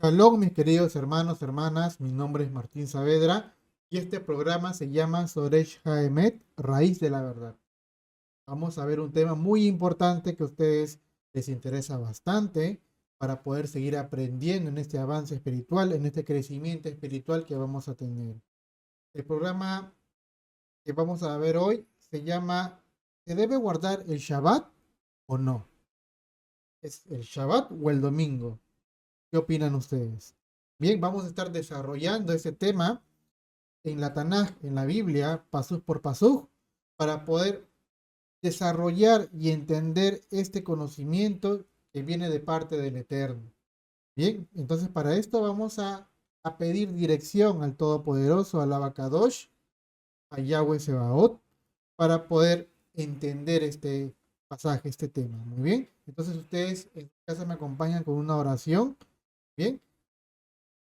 Shalom, mis queridos hermanos, hermanas, mi nombre es Martín Saavedra y este programa se llama Soresh Haemet, Raíz de la Verdad. Vamos a ver un tema muy importante que a ustedes les interesa bastante para poder seguir aprendiendo en este avance espiritual, en este crecimiento espiritual que vamos a tener. El programa que vamos a ver hoy se llama ¿Se debe guardar el Shabbat o no? ¿Es el Shabbat o el domingo? ¿Qué opinan ustedes? Bien, vamos a estar desarrollando ese tema en la Tanaj, en la Biblia, pasuk por pasuk, para poder desarrollar y entender este conocimiento que viene de parte del Eterno. Bien, entonces para esto vamos a pedir dirección al Todopoderoso, al Abacadosh, a Yahweh Sebaot, para poder entender este pasaje, este tema. Muy bien, entonces ustedes en casa me acompañan con una oración. Bien,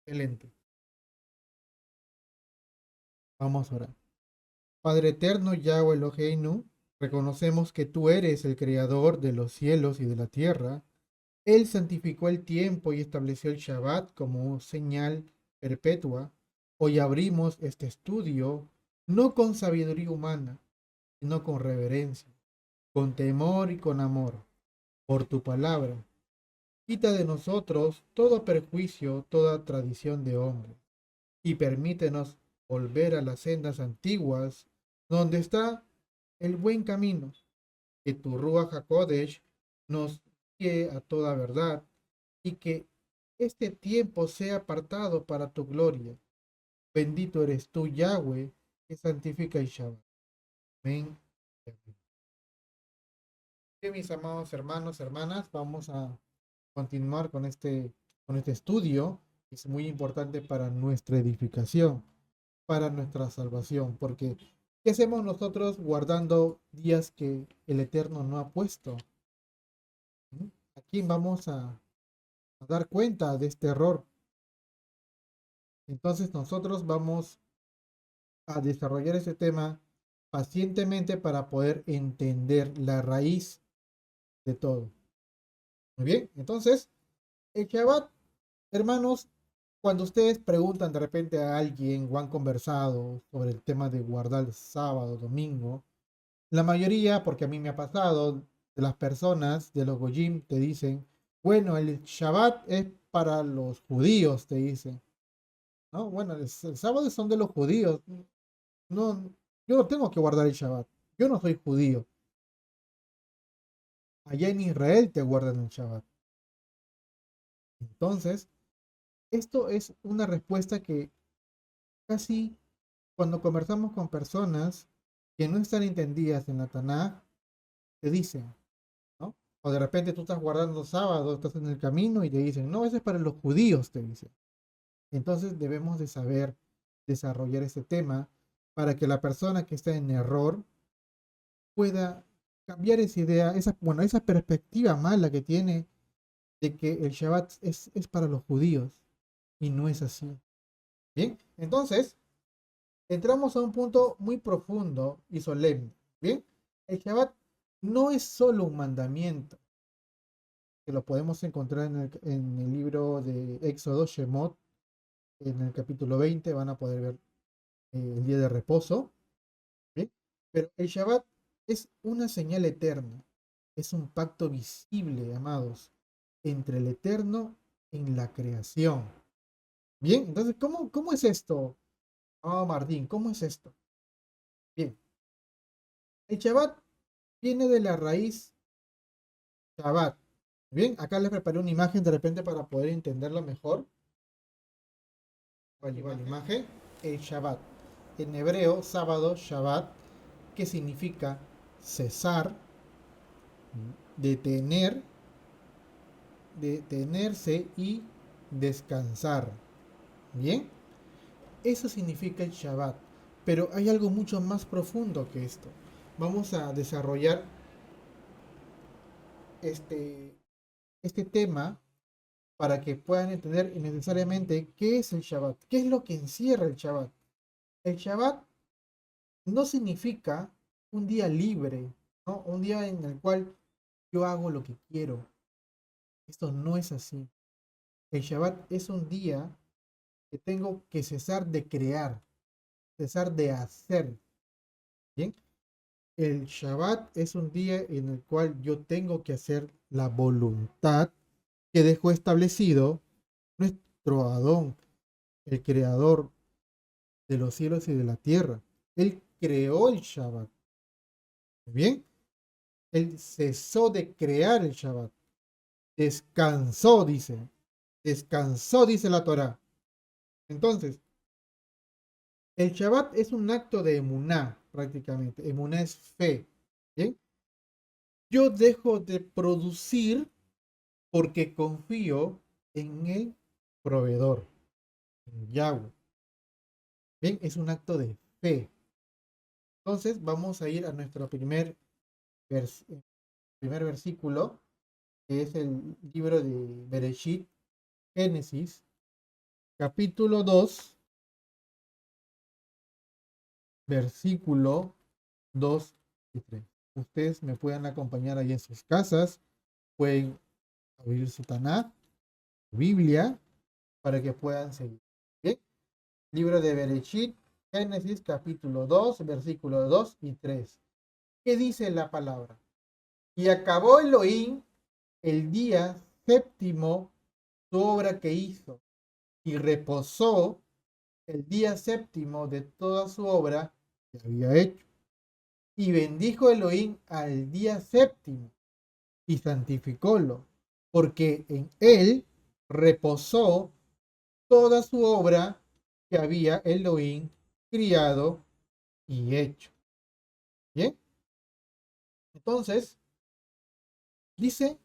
excelente. Vamos a orar. Padre eterno, Yahweh Eloheinu, reconocemos que tú eres el creador de los cielos y de la tierra. Él santificó el tiempo y estableció el Shabbat como señal perpetua. Hoy abrimos este estudio no con sabiduría humana, sino con reverencia, con temor y con amor, por tu palabra. Quita de nosotros todo perjuicio, toda tradición de hombre, y permítenos volver a las sendas antiguas, donde está el buen camino, que tu Ruach HaKodesh nos guíe a toda verdad y que este tiempo sea apartado para tu gloria. Bendito eres tú, Yahweh, que santifica el Shabbat. Amén. Bien, mis amados hermanos, hermanas, vamos a continuar con este estudio. Es muy importante para nuestra edificación, para nuestra salvación, porque ¿qué hacemos nosotros guardando días que el Eterno no ha puesto? ¿Mm? ¿A quién vamos a dar cuenta de este error? Entonces nosotros vamos a desarrollar este tema pacientemente para poder entender la raíz de todo. Muy bien, entonces, el Shabbat, hermanos, cuando ustedes preguntan de repente a alguien o han conversado sobre el tema de guardar el sábado, domingo, la mayoría, porque a mí me ha pasado, de las personas, de los Goyim, te dicen, bueno, el Shabbat es para los judíos, te dicen. No, bueno, el sábado son de los judíos. No, yo no tengo que guardar el Shabbat. Yo no soy judío. Allá en Israel te guardan el Shabbat. Entonces, esto es una respuesta que casi cuando conversamos con personas que no están entendidas en la Tanaj, te dicen, ¿no? O de repente tú estás guardando sábado, estás en el camino y te dicen, no, eso es para los judíos, te dicen. Entonces debemos de saber desarrollar este tema para que la persona que está en error pueda cambiar esa idea, bueno, esa perspectiva mala que tiene de que el Shabbat es para los judíos y no es así. Bien, entonces entramos a un punto muy profundo y solemne. Bien, el Shabbat no es solo un mandamiento, que lo podemos encontrar en el libro de Éxodo, Shemot, en el capítulo 20, van a poder ver el día de reposo. ¿Bien? Pero el Shabbat es una señal eterna, es un pacto visible, amados, entre el eterno en la creación. Bien, entonces, ¿cómo es esto? Ah, Martín, ¿cómo es esto? Bien, el Shabbat viene de la raíz Shabbat. Bien, acá les preparé una imagen de repente para poder entenderlo mejor. Vale, la imagen, el Shabbat. En hebreo, sábado, Shabbat, que significa cesar, detener, detenerse y descansar. Bien, eso significa el Shabbat. Pero hay algo mucho más profundo que esto. Vamos a desarrollar este, este tema para que puedan entender necesariamente qué es el Shabbat, qué es lo que encierra el Shabbat. El Shabbat no significa un día libre, ¿no? Un día en el cual yo hago lo que quiero. Esto no es así. El Shabbat es un día que tengo que cesar de crear, cesar de hacer. ¿Bien? El Shabbat es un día en el cual yo tengo que hacer la voluntad que dejó establecido nuestro Adón, el creador de los cielos y de la tierra. Él creó el Shabbat. ¿Bien? Él cesó de crear el Shabbat. Descansó, dice. Descansó, dice la Torá. Entonces, el Shabbat es un acto de emuná, prácticamente. Emuná es fe. ¿Bien? Yo dejo de producir porque confío en el proveedor, en Yahweh. Bien, es un acto de fe. Entonces, vamos a ir a nuestro primer versículo, que es el libro de Bereshit, Génesis, capítulo 2, versículo 2 y 3. Ustedes me pueden acompañar ahí en sus casas, pueden abrir su Taná, Biblia, para que puedan seguir. ¿Bien? Libro de Bereshit, Génesis, capítulo 2, versículo 2 y 3. ¿Qué dice la palabra? Y acabó Elohim el día séptimo su obra que hizo, y reposó el día séptimo de toda su obra que había hecho. Y bendijo Elohim al día séptimo y santificólo, porque en él reposó toda su obra que había Elohim criado y hecho. Bien, entonces dice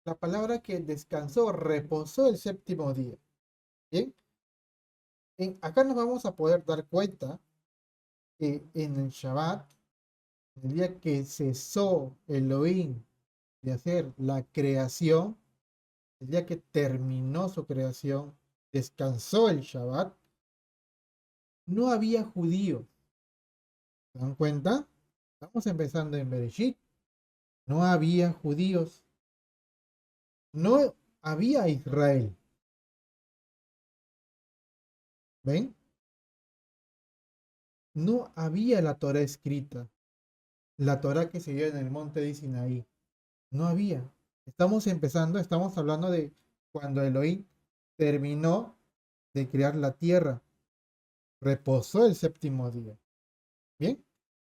la palabra que descansó, reposó el séptimo día. Bien, acá nos vamos a poder dar cuenta que en el Shabbat, el día que cesó Elohim de hacer la creación, el día que terminó su creación, descansó el Shabbat, no había judíos. ¿Se dan cuenta? Estamos empezando en Bereshit. No había judíos. No había Israel. ¿Ven? No había la Torah escrita. La Torah que se dio en el monte de Sinaí. No había. Estamos empezando, estamos hablando de cuando Elohim terminó de crear la tierra. Reposó el séptimo día. Bien.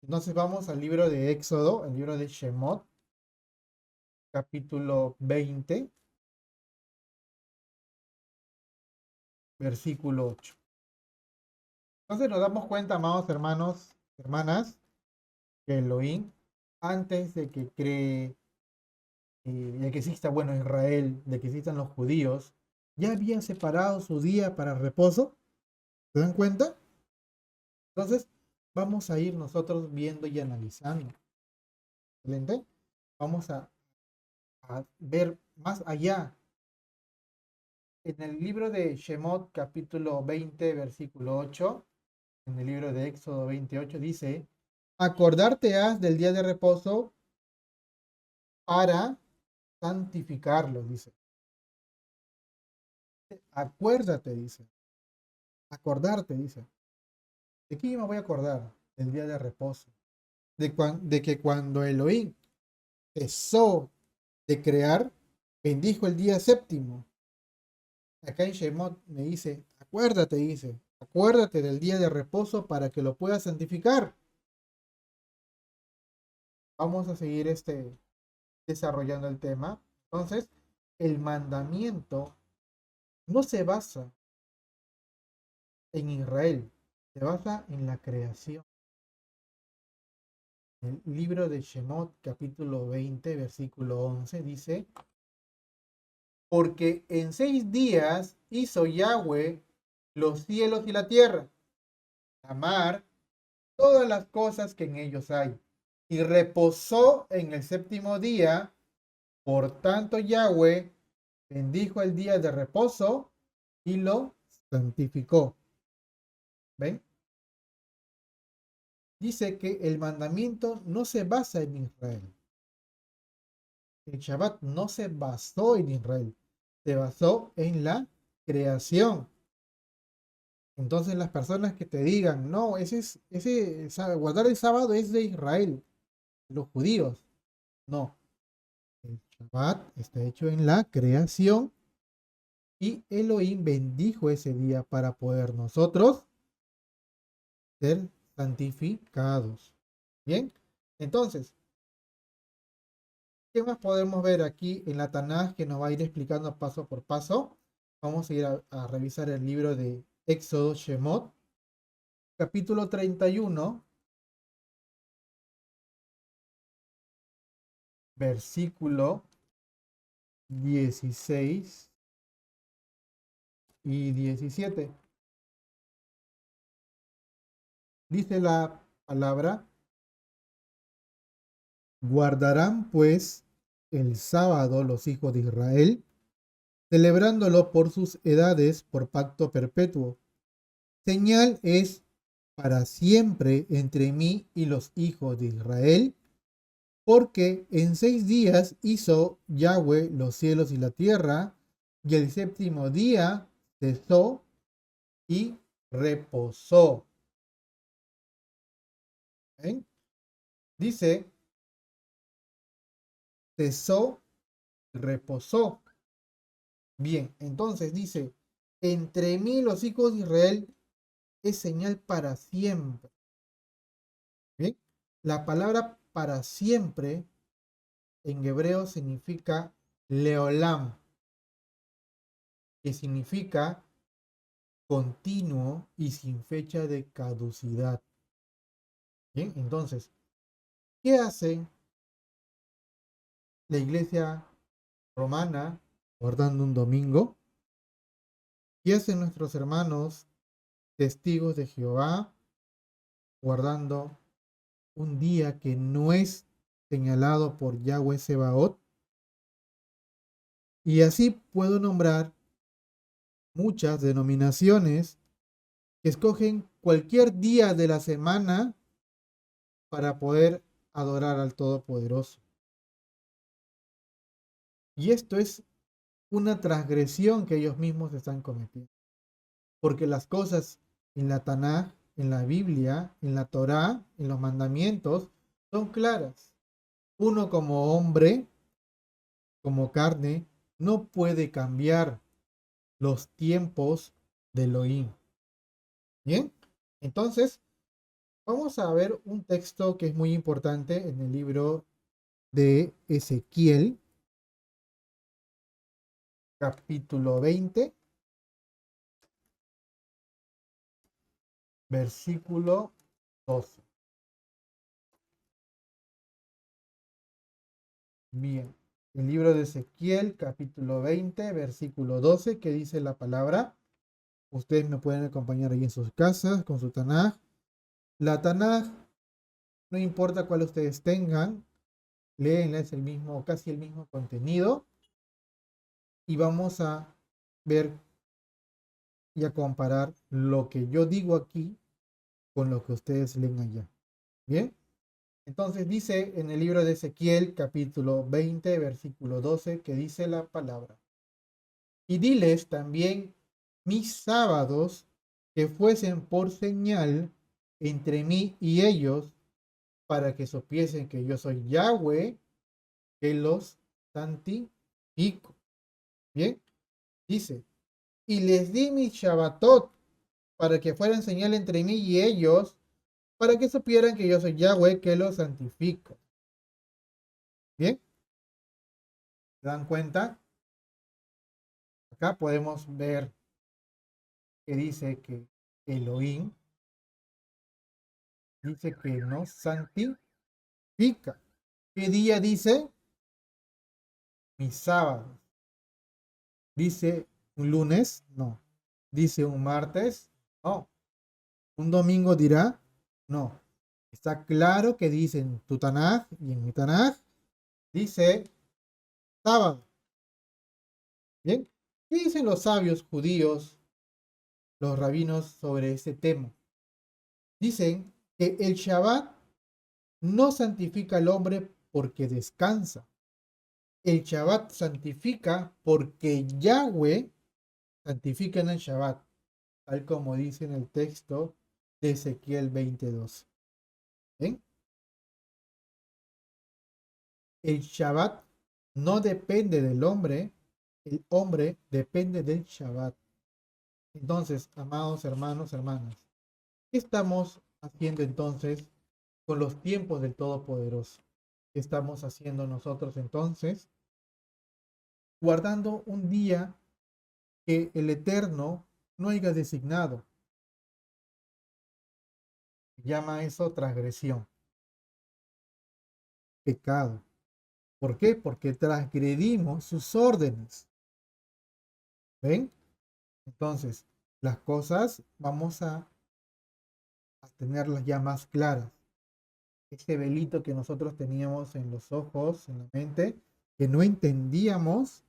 Entonces vamos al libro de Éxodo, el libro de Shemot, capítulo 20, versículo 8. Entonces nos damos cuenta, amados hermanos, hermanas, que Elohim, antes de que cree, de que exista, bueno, Israel, de que existan los judíos, ya había separado su día para reposo. ¿Se dan cuenta? Entonces, vamos a ir nosotros viendo y analizando. ¿Excelente? Vamos a ver más allá. En el libro de Shemot, capítulo 20, versículo 8, en el libro de Éxodo 28, dice, acordarte has del día de reposo para santificarlo, dice. Acuérdate, dice. Acordarte, dice. ¿De qué me voy a acordar? Del día de reposo. De que cuando Elohim cesó de crear, bendijo el día séptimo. Acá en Shemot me dice, acuérdate, dice, acuérdate del día de reposo para que lo puedas santificar. Vamos a seguir desarrollando el tema. Entonces, el mandamiento no se basa en Israel, se basa en la creación. El libro de Shemot, capítulo 20, versículo 11, dice, porque en 6 días hizo Yahweh los cielos y la tierra, la mar, todas las cosas que en ellos hay, y reposó en el séptimo día. Por tanto, Yahweh bendijo el día de reposo y lo santificó. ¿Ven? Dice que el mandamiento no se basa en Israel. El Shabbat no se basó en Israel, se basó en la creación. Entonces las personas que te digan, no, guardar el sábado es de Israel, los judíos. No, el Shabbat está hecho en la creación y Elohim bendijo ese día para poder nosotros ser santificados. Bien, entonces, ¿qué más podemos ver aquí en la Tanaj que nos va a ir explicando paso por paso? Vamos a ir a revisar el libro de Éxodo Shemot, capítulo 31, versículo 16 y 17. Dice la palabra: guardarán pues el sábado los hijos de Israel, celebrándolo por sus edades por pacto perpetuo. Señal es para siempre entre mí y los hijos de Israel, porque en 6 días hizo Yahweh los cielos y la tierra, y el séptimo día cesó y reposó. ¿Ven? Dice, cesó, reposó. Bien, entonces dice, entre mí y los hijos de Israel es señal para siempre. Bien, la palabra para siempre en hebreo significa leolam, que significa continuo y sin fecha de caducidad. Bien, entonces, ¿qué hace la iglesia romana guardando un domingo? ¿Qué hacen nuestros hermanos testigos de Jehová guardando un día que no es señalado por Yahweh Sebaot? Y así puedo nombrar muchas denominaciones que escogen cualquier día de la semana para poder adorar al Todopoderoso. Y esto es una transgresión que ellos mismos están cometiendo. Porque las cosas en la Tanaj, en la Biblia, en la Torá, en los mandamientos, son claras. Uno como hombre, como carne, no puede cambiar los tiempos de Elohim. Bien, entonces vamos a ver un texto que es muy importante en el libro de Ezequiel, capítulo 20, versículo 12. Bien, el libro de Ezequiel, capítulo 20, versículo 12, que dice la palabra. Ustedes me pueden acompañar ahí en sus casas con su Tanaj. La Tanaj, no importa cuál ustedes tengan, léenla, es el mismo, casi el mismo contenido. Y vamos a ver y a comparar lo que yo digo aquí con lo que ustedes leen allá. Bien, entonces dice en el libro de Ezequiel, capítulo 20, versículo 12, que dice la palabra: y diles también mis sábados que fuesen por señal entre mí y ellos, para que supiesen que yo soy Yahweh, que los santifico. Bien, dice, y les di mi Shabbatot para que fueran señal entre mí y ellos, para que supieran que yo soy Yahweh, que los santifico. Bien, ¿se dan cuenta? Acá podemos ver que dice que Elohim dice que nos santifica. ¿Qué día dice? Mi sábado. ¿Dice un lunes? No. ¿Dice un martes? No. ¿Un domingo dirá? No. Está claro que dice en tu Tanaj y en mi Tanaj, dice sábado. ¿Bien? ¿Qué dicen los sabios judíos, los rabinos sobre este tema? Dicen que el Shabbat no santifica al hombre porque descansa. El Shabbat santifica porque Yahweh santifiquen el Shabbat, tal como dice en el texto de Ezequiel 22. ¿Ven? El Shabbat no depende del hombre, el hombre depende del Shabbat. Entonces, amados hermanos, hermanas, ¿qué estamos haciendo entonces con los tiempos del Todopoderoso? ¿Qué estamos haciendo nosotros entonces? Guardando un día que el Eterno no haya designado. Llama eso transgresión, pecado. ¿Por qué? Porque transgredimos sus órdenes. ¿Ven? Entonces, las cosas vamos a tenerlas ya más claras. Ese velito que nosotros teníamos en los ojos, en la mente, que no entendíamos,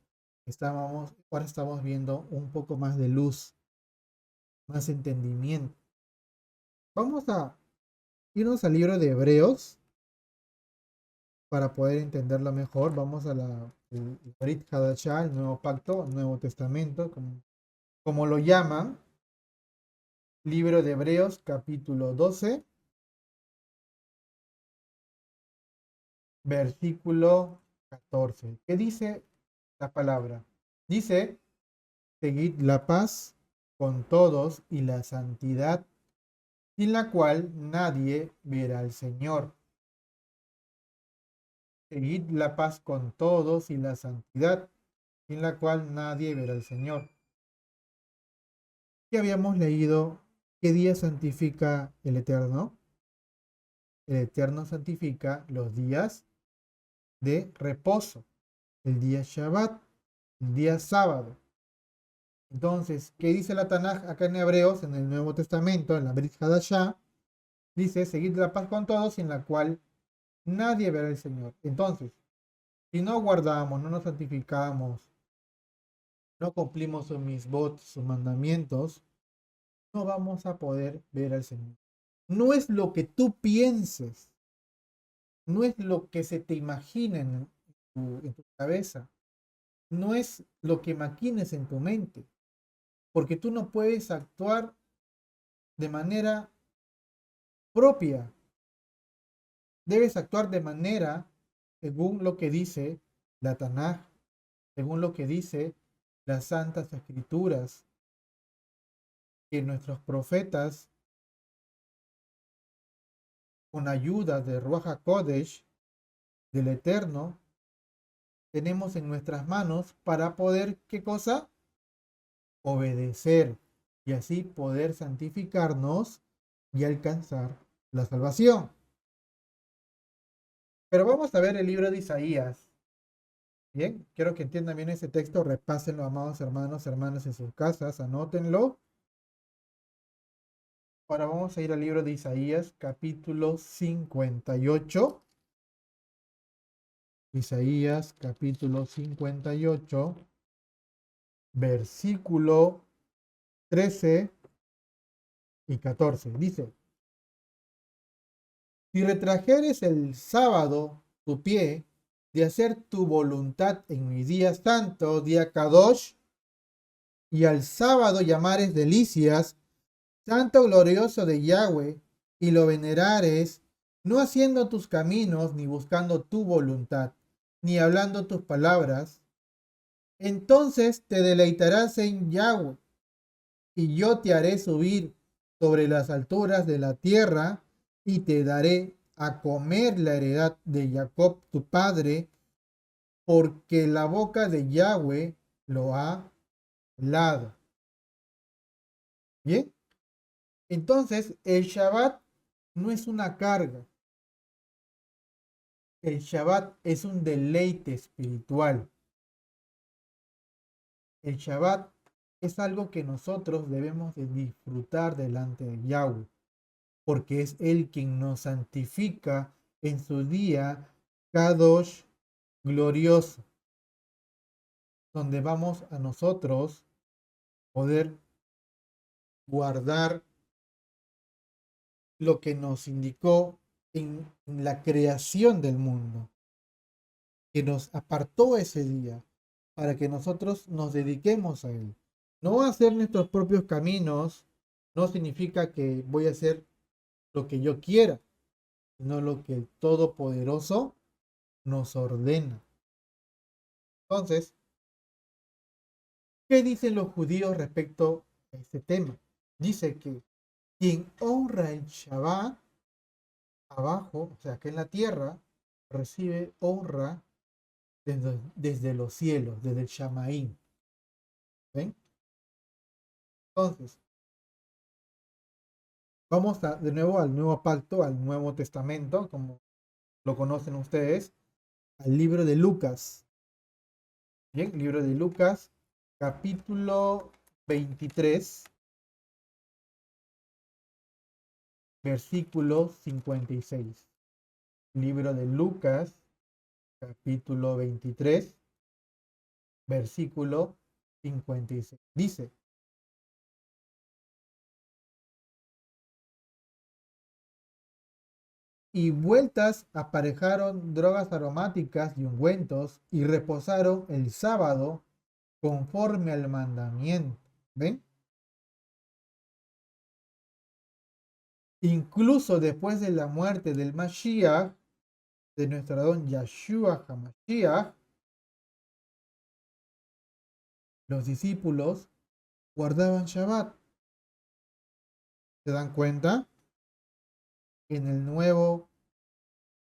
ahora estamos viendo un poco más de luz, más entendimiento. Vamos a irnos al libro de Hebreos para poder entenderlo mejor. Vamos a el Brit Hadashah, el Nuevo Pacto, el Nuevo Testamento, como lo llaman. Libro de Hebreos, capítulo 12, versículo 14. ¿Qué dice la palabra? Dice, seguid la paz con todos y la santidad, sin la cual nadie verá al Señor. Seguid la paz con todos y la santidad, sin la cual nadie verá al Señor. Ya habíamos leído qué día santifica el Eterno. El Eterno santifica los días de reposo, el día Shabbat, el día sábado. Entonces, ¿qué dice la Tanaj acá en Hebreos, en el Nuevo Testamento, en la Brit Hadashah? Dice, seguid la paz con todos, sin la cual nadie verá al Señor. Entonces, si no guardamos, no nos santificamos, no cumplimos sus misbot, sus mandamientos, no vamos a poder ver al Señor. No es lo que tú pienses, no es lo que se te imagina en tu cabeza, no es lo que maquines en tu mente, porque tú no puedes actuar de manera propia, debes actuar de manera según lo que dice la Tanaj, según lo que dice las Santas Escrituras, que nuestros profetas, con ayuda de Ruach HaKodesh, del Eterno, tenemos en nuestras manos para poder, ¿qué cosa? Obedecer y así poder santificarnos y alcanzar la salvación. Pero vamos a ver el libro de Isaías. Bien, quiero que entiendan bien ese texto, repásenlo, amados hermanos, hermanas, en sus casas, anótenlo. Ahora vamos a ir al libro de Isaías, capítulo 58. Isaías, capítulo 58, versículo 13 y 14. Dice, si retrajeres el sábado tu pie de hacer tu voluntad en mi día santo, día Kadosh, y al sábado llamares delicias, santo glorioso de Yahweh, y lo venerares, no haciendo tus caminos, ni buscando tu voluntad, ni hablando tus palabras, entonces te deleitarás en Yahweh, y yo te haré subir sobre las alturas de la tierra, y te daré a comer la heredad de Jacob tu padre, porque la boca de Yahweh lo ha hablado. Bien, entonces el Shabbat no es una carga, el Shabbat es un deleite espiritual. El Shabbat es algo que nosotros debemos de disfrutar delante de Yahweh, porque es Él quien nos santifica en su día Kadosh glorioso, donde vamos a nosotros poder guardar lo que nos indicó en la creación del mundo, que nos apartó ese día para que nosotros nos dediquemos a Él. No hacer nuestros propios caminos no significa que voy a hacer lo que yo quiera, sino lo que el Todopoderoso nos ordena. Entonces, ¿qué dicen los judíos respecto a este tema? Dice que quien honra el Shabbat abajo, o sea, que en la tierra, recibe honra desde los cielos, desde el Shamaín. ¿Ven? Entonces, vamos de nuevo al nuevo pacto, al Nuevo Testamento, como lo conocen ustedes, al libro de Lucas. Bien, libro de Lucas, capítulo 23, versículo 56. Libro de Lucas, capítulo 23, versículo 56. Dice, y vueltas aparejaron drogas aromáticas y ungüentos y reposaron el sábado conforme al mandamiento. ¿Ven? Incluso después de la muerte del Mashiach, de nuestro don Yahshua HaMashiach, los discípulos guardaban Shabbat. ¿Se dan cuenta? En el Nuevo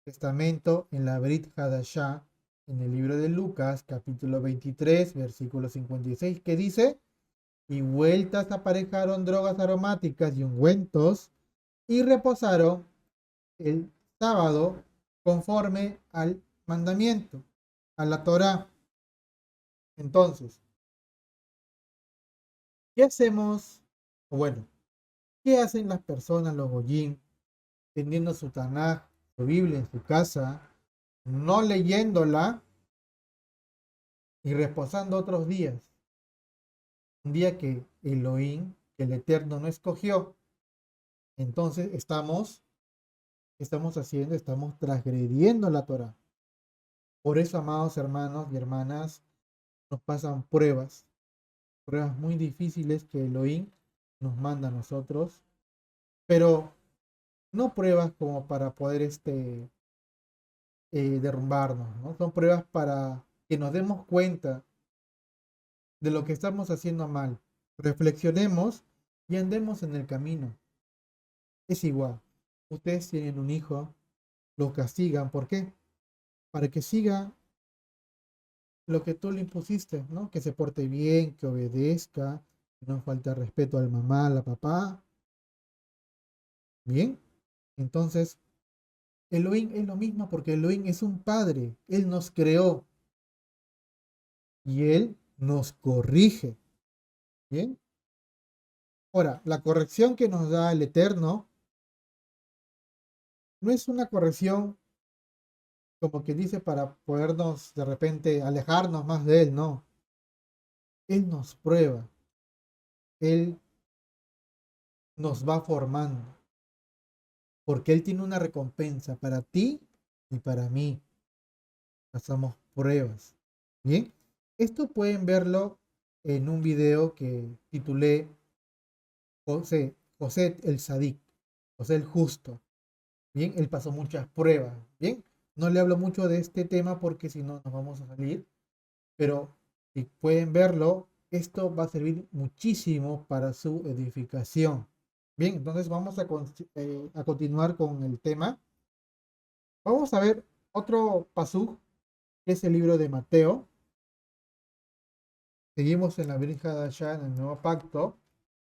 Testamento, en la Brit Hadashah, en el libro de Lucas, capítulo 23, versículo 56, que dice, y vueltas aparejaron drogas aromáticas y ungüentos, y reposaron el sábado conforme al mandamiento, a la Torá. Entonces, ¿qué hacemos? O bueno, ¿qué hacen las personas, los goyim, teniendo su Tanaj, su Biblia en su casa, no leyéndola y reposando otros días? Un día que Elohim, que el Eterno no escogió. Entonces estamos transgrediendo la Torah. Por eso, amados hermanos y hermanas, nos pasan pruebas muy difíciles que Elohim nos manda a nosotros, pero no pruebas como para poder derrumbarnos, ¿no? Son pruebas para que nos demos cuenta de lo que estamos haciendo mal, reflexionemos y andemos en el camino. Es igual, ustedes tienen un hijo, lo castigan, ¿por qué? Para que siga lo que tú le impusiste, ¿no? Que se porte bien, que obedezca, que no falte respeto al mamá, al papá. Bien, entonces Elohim es lo mismo porque Elohim es un padre, Él nos creó y Él nos corrige. Bien, ahora, la corrección que nos da el Eterno no es una corrección como que dice para podernos de repente alejarnos más de Él, no. Él nos prueba, Él nos va formando, porque Él tiene una recompensa para ti y para mí. Pasamos pruebas. Bien, esto pueden verlo en un video que titulé José el Sadik, José el Justo. Bien, él pasó muchas pruebas. Bien, no le hablo mucho de este tema porque si no nos vamos a salir, pero si pueden verlo, esto va a servir muchísimo para su edificación. Bien, entonces vamos a continuar con el tema. Vamos a ver otro pasú, que es el libro de Mateo. Seguimos en la Virgen allá en el Nuevo Pacto,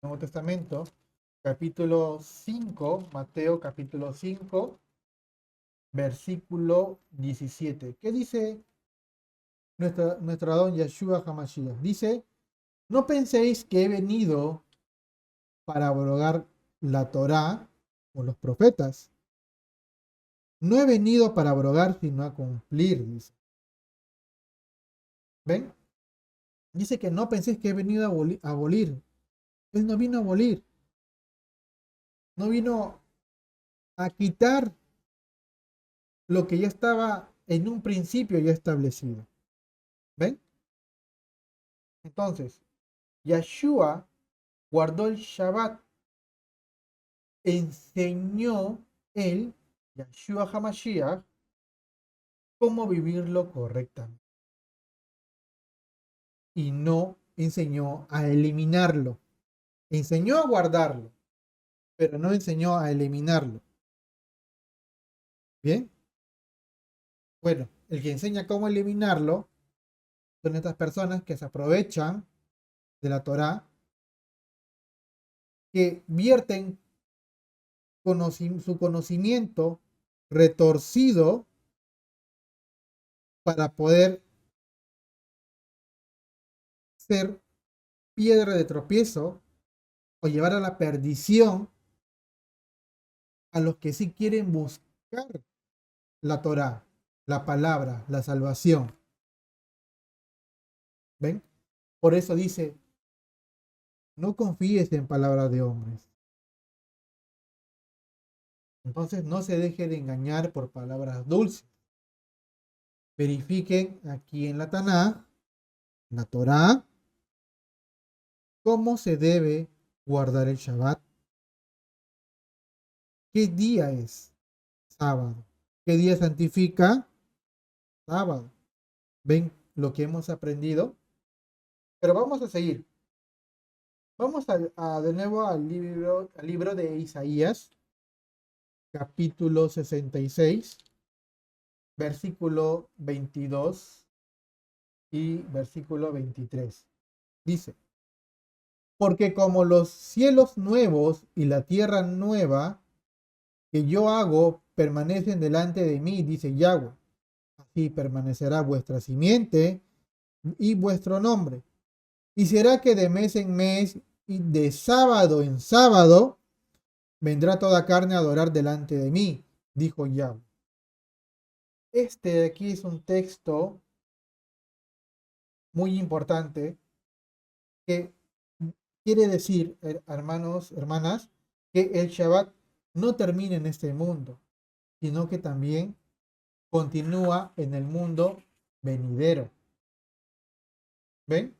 Nuevo Testamento, capítulo 5, Mateo capítulo 5, versículo 17. ¿Qué dice nuestra don Yeshua HaMashiach? Dice, no penséis que he venido para abrogar la Torá o los profetas. No he venido para abrogar, sino a cumplir, dice. ¿Ven? Dice que no penséis que he venido a abolir. Él no vino a abolir, no vino a quitar lo que ya estaba en un principio ya establecido. ¿Ven? Entonces, Yeshua guardó el Shabbat, enseñó él, Yeshua HaMashiach, cómo vivirlo correctamente. Y no enseñó a eliminarlo. Enseñó a guardarlo, pero no enseñó a eliminarlo. ¿Bien? Bueno, el que enseña cómo eliminarlo son estas personas que se aprovechan de la Torá, que vierten su conocimiento retorcido para poder ser piedra de tropiezo o llevar a la perdición a los que sí quieren buscar la Torá, la palabra, la salvación. ¿Ven? Por eso dice, no confíes en palabras de hombres. Entonces no se deje de engañar por palabras dulces. Verifiquen aquí en la Taná, la Torá, cómo se debe guardar el Shabbat. ¿Qué día es? Sábado. ¿Qué día santifica? Sábado. ¿Ven lo que hemos aprendido? Pero vamos a seguir. Vamos de nuevo al libro de Isaías, capítulo 66, versículo 22 y versículo 23. Dice, porque como los cielos nuevos y la tierra nueva que yo hago permanecen delante de mí, dice Yahweh, así permanecerá vuestra simiente y vuestro nombre. Y será que de mes en mes y de sábado en sábado vendrá toda carne a adorar delante de mí, dijo Yahweh. Este de aquí es un texto muy importante que quiere decir, hermanos, hermanas, que el Shabbat no termina en este mundo, sino que también continúa en el mundo venidero. ¿Ven?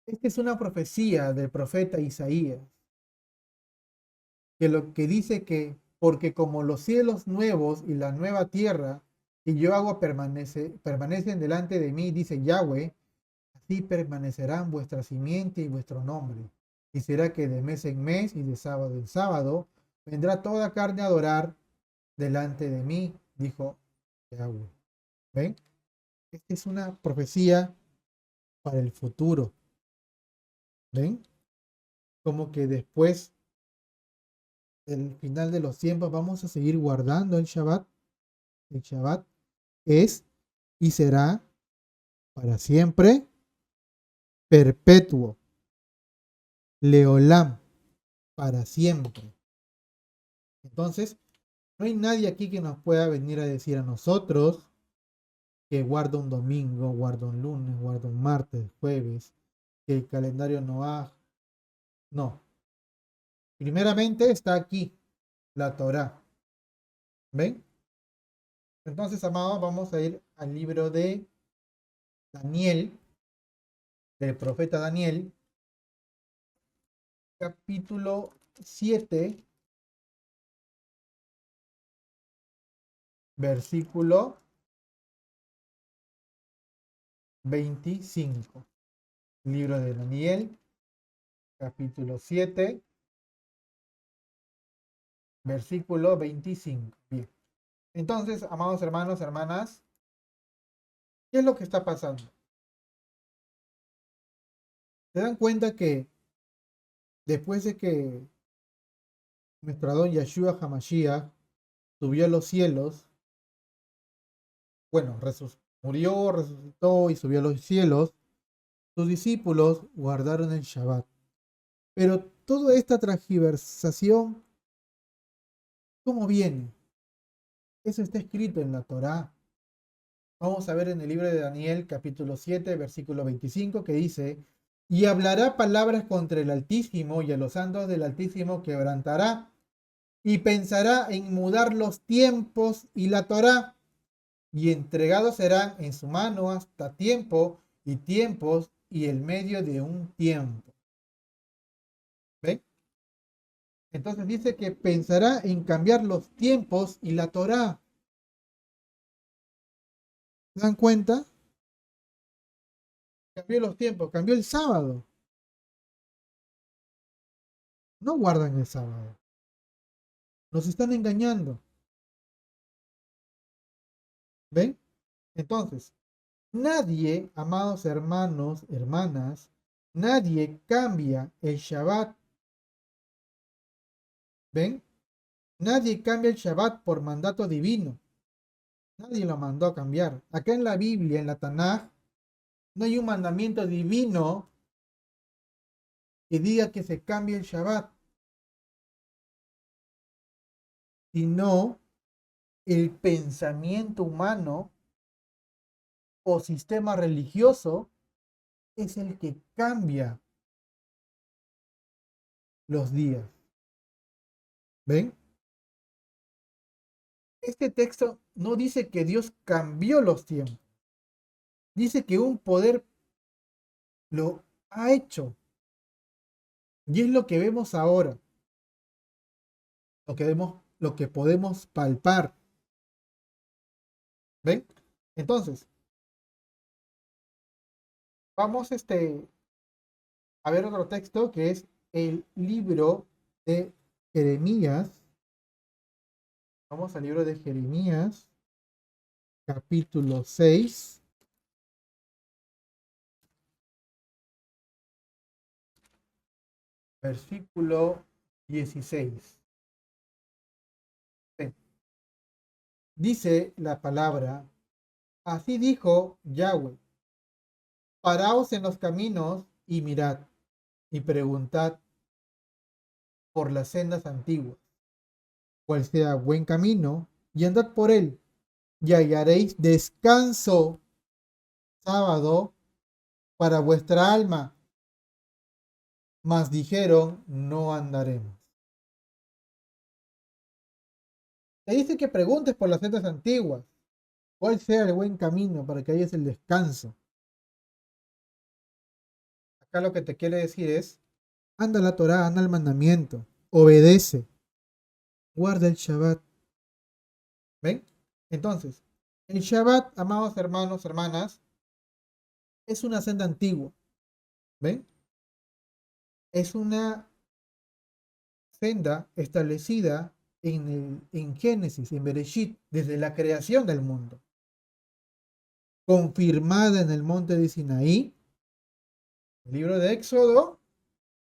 Esta es una profecía del profeta Isaías, que lo que dice que, porque como los cielos nuevos y la nueva tierra que yo hago permanecen delante de mí, dice Yahweh, así permanecerán vuestra simiente y vuestro nombre. Y será que de mes en mes y de sábado en sábado vendrá toda carne a adorar delante de mí, dijo Yahweh. ¿Ven? Esta es una profecía para el futuro. ¿Ven? Como que después del final de los tiempos vamos a seguir guardando el Shabbat. El Shabbat es y será para siempre perpetuo. Leolam, para siempre. Entonces, no hay nadie aquí que nos pueda venir a decir a nosotros que guarda un domingo, guarda un lunes, guarda un martes, jueves, que el calendario no ha. No. Primeramente está aquí la Torá. ¿Ven? Entonces, amados, vamos a ir al libro de Daniel, del profeta Daniel, capítulo 7, versículo 25. Libro de Daniel, capítulo 7, versículo 25. Bien. Entonces, amados hermanos, hermanas, ¿qué es lo que está pasando? ¿Se dan cuenta que después de que nuestro Adón Yeshua HaMashiach subió a los cielos, bueno, murió, resucitó y subió a los cielos, sus discípulos guardaron el Shabbat? Pero toda esta transgiversación, ¿cómo viene? Eso está escrito en la Torá. Vamos a ver en el libro de Daniel, capítulo 7, versículo 25, que dice, y hablará palabras contra el Altísimo, y a los santos del Altísimo quebrantará, y pensará en mudar los tiempos y la Torá, y entregados serán en su mano hasta tiempo y tiempos y el medio de un tiempo. ¿Ven? Entonces dice que pensará en cambiar los tiempos y la Torá. ¿Se dan cuenta? Cambió los tiempos, cambió el sábado. No guardan el sábado. Nos están engañando. ¿Ven? Entonces, nadie, amados hermanos, hermanas, nadie cambia el Shabbat. ¿Ven? Nadie cambia el Shabbat por mandato divino. Nadie lo mandó a cambiar. Acá en la Biblia, en la Tanaj, no hay un mandamiento divino que diga que se cambie el Shabbat, sino el pensamiento humano o sistema religioso es el que cambia los días. ¿Ven? Este texto no dice que Dios cambió los tiempos. Dice que un poder lo ha hecho. Y es lo que vemos ahora. Lo que podemos palpar. ¿Ven? Entonces, vamos a ver otro texto que es el libro de Jeremías. Vamos al libro de Jeremías, capítulo 6, versículo 16. Sí. Dice la palabra, así dijo Yahweh, paraos en los caminos y mirad, y preguntad por las sendas antiguas, cuál sea buen camino, y andad por él, y hallaréis descanso, sábado, para vuestra alma. Mas dijeron, no andaremos. Te dice que preguntes por las sendas antiguas, cuál sea el buen camino para que hayas el descanso. Acá lo que te quiere decir es, anda la Torá, anda el mandamiento, obedece, guarda el Shabbat. ¿Ven? Entonces, el Shabbat, amados hermanos, hermanas, es una senda antigua. ¿Ven? Es una senda establecida en Génesis, en Bereshit, desde la creación del mundo, confirmada en el monte de Sinaí, el libro de Éxodo,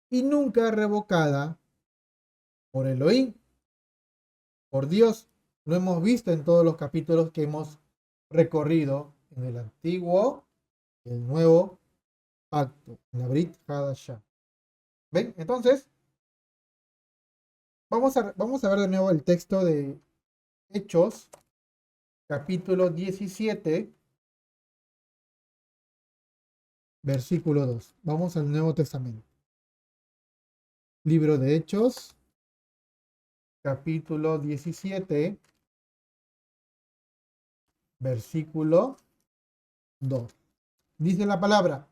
y nunca revocada por Elohim, por Dios. Lo hemos visto en todos los capítulos que hemos recorrido en el antiguo y el nuevo pacto, en la Brit Hadashah. ¿Ven? Entonces, vamos a ver de nuevo el texto de Hechos, capítulo 17, versículo 2. Vamos al Nuevo Testamento. Libro de Hechos, capítulo 17, versículo 2. Dice la palabra,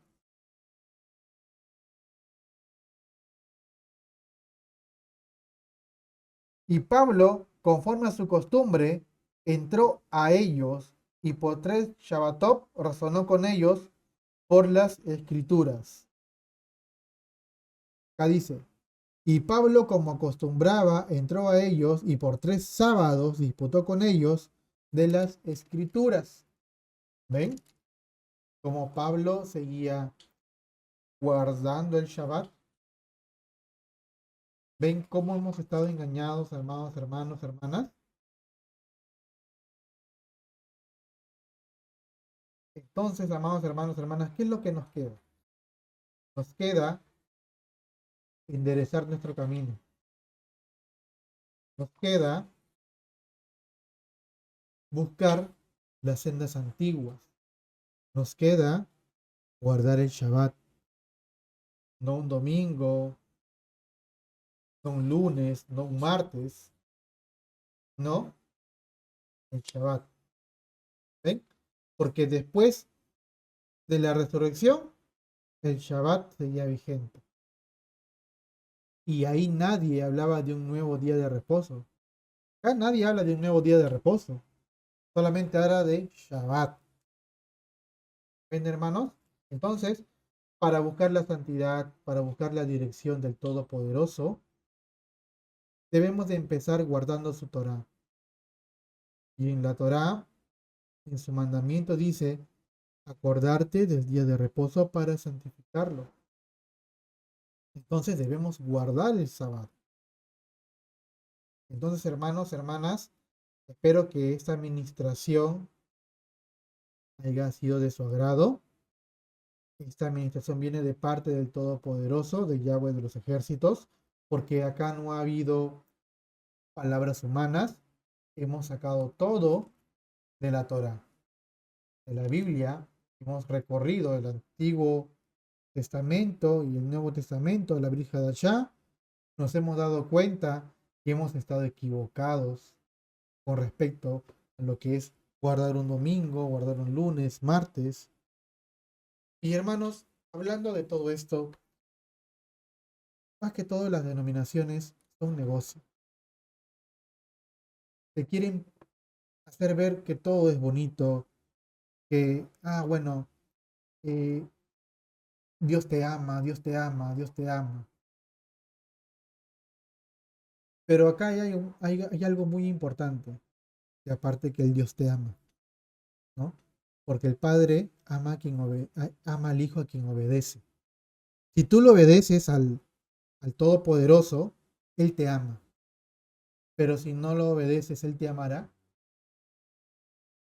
y Pablo, conforme a su costumbre, entró a ellos y por 3 Shabbatot razonó con ellos por las escrituras. Acá dice, y Pablo, como acostumbraba, entró a ellos y por 3 sábados disputó con ellos de las escrituras. ¿Ven? Como Pablo seguía guardando el Shabbat. ¿Ven cómo hemos estado engañados, amados hermanos, hermanas? Entonces, amados hermanos, hermanas, ¿qué es lo que nos queda? Nos queda enderezar nuestro camino. Nos queda buscar las sendas antiguas. Nos queda guardar el Shabbat. No un domingo, no un lunes, no un martes, no el Shabbat. ¿Ven? Porque después de la resurrección el Shabbat seguía vigente. Y ahí nadie hablaba de un nuevo día de reposo. Acá nadie habla de un nuevo día de reposo. Solamente habla de Shabbat. ¿Ven, hermanos? Entonces, para buscar la santidad, para buscar la dirección del Todopoderoso, debemos de empezar guardando su Torah. Y en la Torah, en su mandamiento dice, acordarte del día de reposo para santificarlo. Entonces debemos guardar el sábado. Entonces, hermanos, hermanas, espero que esta administración haya sido de su agrado. Esta administración viene de parte del Todopoderoso, de Yahweh de los ejércitos, porque acá no ha habido palabras humanas. Hemos sacado todo de la Torah, de la Biblia. Hemos recorrido el Antiguo Testamento y el Nuevo Testamento, la Brit Hadashah. Nos hemos dado cuenta que hemos estado equivocados con respecto a lo que es guardar un domingo, guardar un lunes, martes. Y hermanos, hablando de todo esto, más que todo las denominaciones son negocio. Te quieren hacer ver que todo es bonito, que, bueno, eh, Dios te ama, Dios te ama, Dios te ama. Pero acá hay algo muy importante, y aparte que el Dios te ama, ¿no? Porque el Padre ama, ama al Hijo a quien obedece. Si tú lo obedeces al Todopoderoso, Él te ama. Pero si no lo obedeces, Él te amará.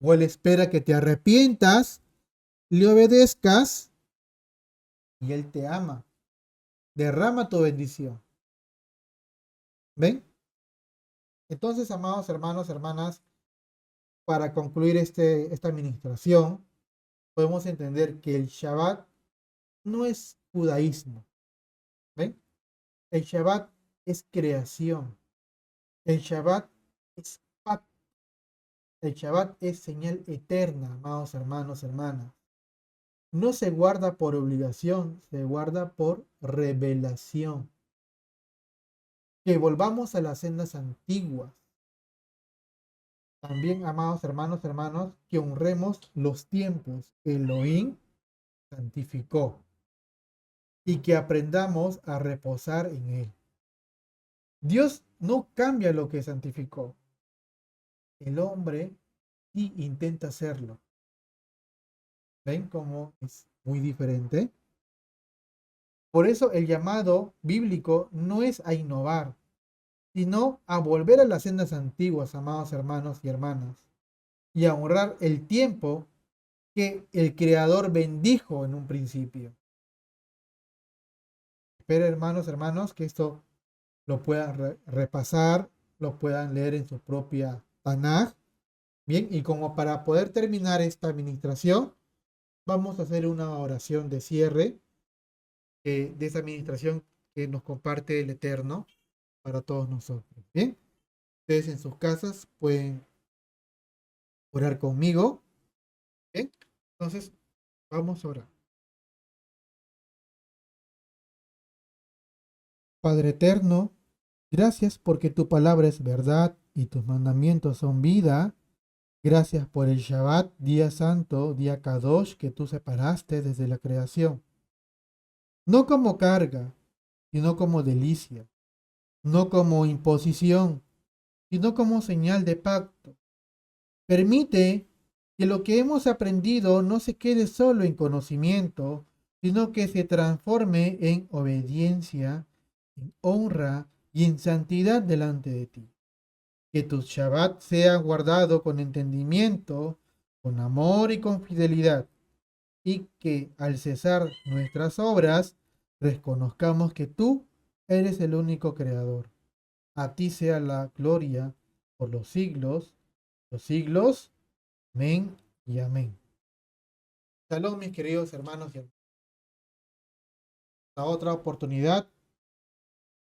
O Él espera que te arrepientas, le obedezcas y Él te ama. Derrama tu bendición. ¿Ven? Entonces, amados hermanos, hermanas, para concluir esta administración, podemos entender que el Shabbat no es judaísmo. ¿Ven? El Shabbat es creación. El Shabbat es pacto. El Shabbat es señal eterna, amados hermanos, hermanas. No se guarda por obligación, se guarda por revelación. Que volvamos a las sendas antiguas. También, amados hermanos, hermanos, que honremos los tiempos que Elohim santificó y que aprendamos a reposar en él. Dios no cambia lo que santificó. El hombre sí intenta hacerlo. ¿Ven cómo es muy diferente? Por eso el llamado bíblico no es a innovar, sino a volver a las sendas antiguas, amados hermanos y hermanas, y a honrar el tiempo que el Creador bendijo en un principio. Espero, hermanos, hermanos, que esto lo puedan repasar, lo puedan leer en su propia Tanaj. Bien, y como para poder terminar esta administración, vamos a hacer una oración de cierre de esa administración que nos comparte el Eterno para todos nosotros. Bien, ustedes en sus casas pueden orar conmigo. Bien, entonces vamos a orar. Padre eterno, gracias porque tu palabra es verdad y tus mandamientos son vida. Gracias por el Shabbat, día santo, día Kadosh, que tú separaste desde la creación. No como carga, sino como delicia. No como imposición, sino como señal de pacto. Permite que lo que hemos aprendido no se quede solo en conocimiento, sino que se transforme en obediencia, en honra y en santidad delante de ti. Que tu Shabbat sea guardado con entendimiento, con amor y con fidelidad, y que al cesar nuestras obras, reconozcamos que tú eres el único creador. A ti sea la gloria por los siglos. Amén y amén. Salud, mis queridos hermanos y hermanas. Hasta otra oportunidad.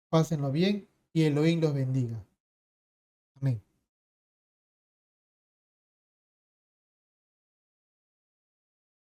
Pásenlo bien y Elohim los bendiga.